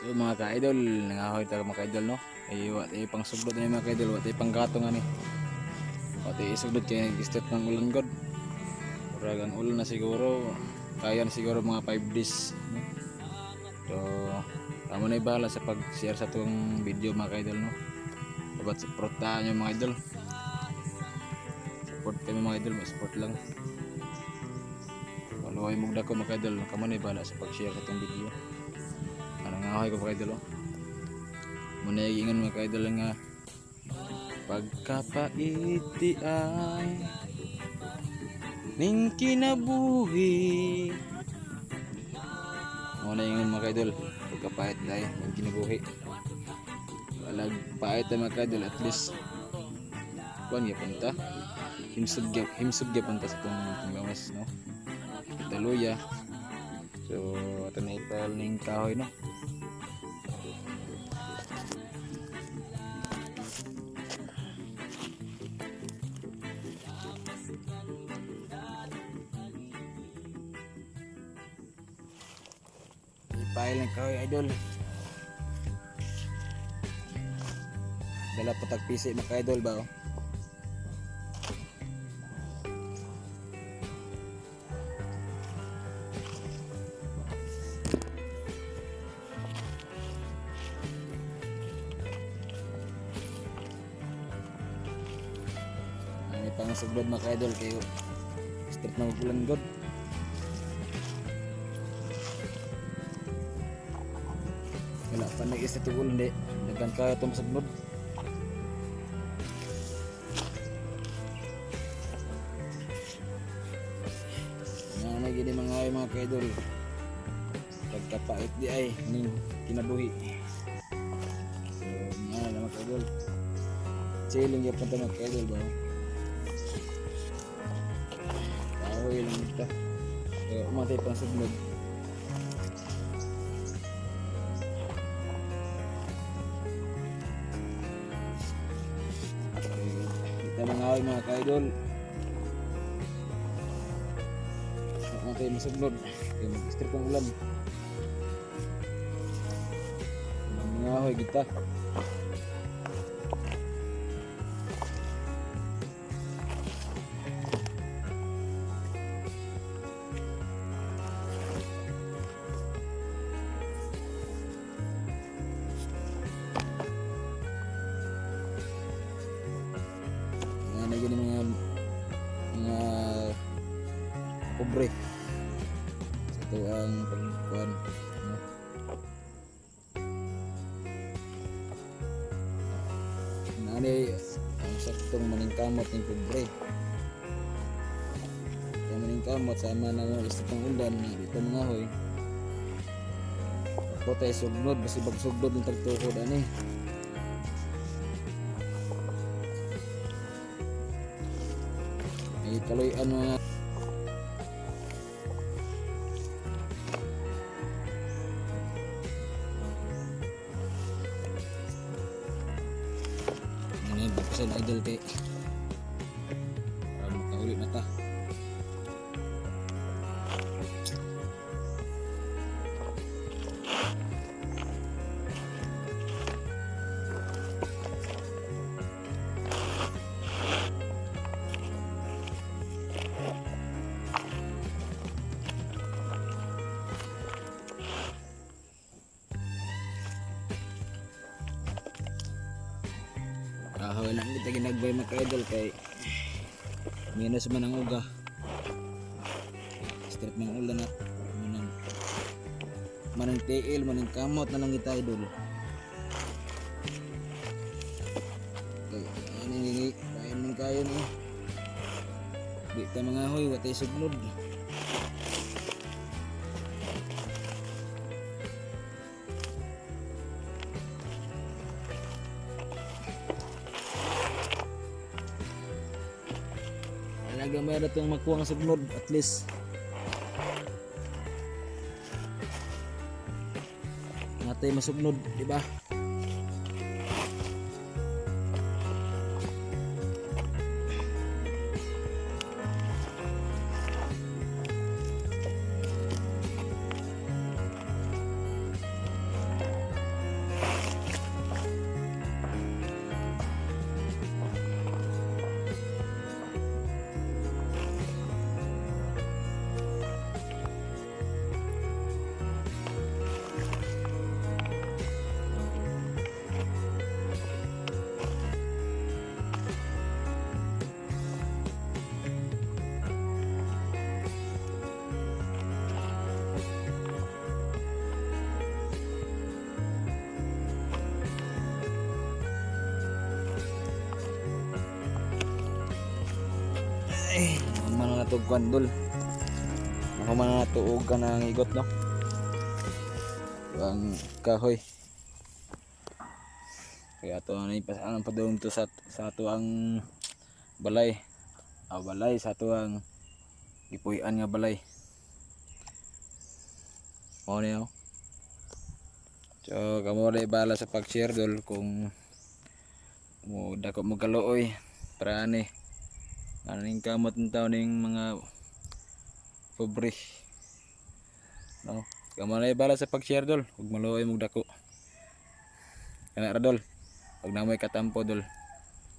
So mga ka-idol, nangahoy tayo mga ka-idol no. Ay wat ay pang suglod na mga ka-idol, wat ay pang gatong ani. Wat ay suglod kay nag-start ng ulan god. Murag ang ulan na siguro, kaya na siguro mga 5 days. No? So, tama na ibala sa pag-share sa itong video mga ka-idol no. Dapat supportahan nyo mga idol. Support kami mga idol, support lang. Waluhay mong dako mga idol, kamo na ibala sa pag-share sa itong video. Nangahoy ko mga idol. Muna ingon mga idol nga pagkapaiti ay ning kinabuhi. Muna ingon mga idol, pagkapait ay ning kinabuhi. Walag pait mga idol, at least kuan gyapon ta. Himsog gyapon ta sa itong gawas no. Taluya. So ato na ipal ning kahoy no. Ipahil ng kahoy idol. Dala patag pisi mga idol ba oh. May pangasaglod mga idol kayo. Start na magulan god. Wala pa nag-isa ito ulan di. Dagan kaya itong saglod. Nga gini mga kaidol. Pagkapait di ay ning kinabuhi. So nga na mga kaidol. Chilling yapon ito mga kaidol ba? Kahoy lang ito. Kaya umatay pang saglod. Mga kaidol ako tayo masaglod kaya mag-strip ang ulan mangahoy kita gini mga kubre sa ito ang pagkuhan no? Nanay ang saktong maningkamot ng kubre kaya maningkamot sama na ng isip ng ulan dito mga hoy ako tayo sugnod basi bagsugnod ng tagtukod ani kaloy ano ini buksan idol kay para makaulit na ta kahoy lang kita ginagbay mga idol kay minus man ang uga strip ng ulan at manang tiil manang kamot na lang kita idol kay ani kain man kayo no di ta mga hoy watay suglod gamay na itong makuha ng sugnod at least natay masugnod diba itong kwandol. Ako man natuog ka ng igot no. Ang kahoy. Kaya ito ano ipasaan pa doon to sa ato ang balay. Balay sa ato ang ipuy-an nga balay. Mo niyo. So kamo rin bala sa pag-share dol kung mo dako mo kaluoy para ani aning kamot ng taon ning mga pobre no. Kamo rin bala sa pag-share dol ug maluoy mo dako kana ra dol. Pag namoy katampo dol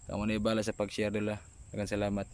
kamo rin bala sa pag-share dol. Daghang salamat.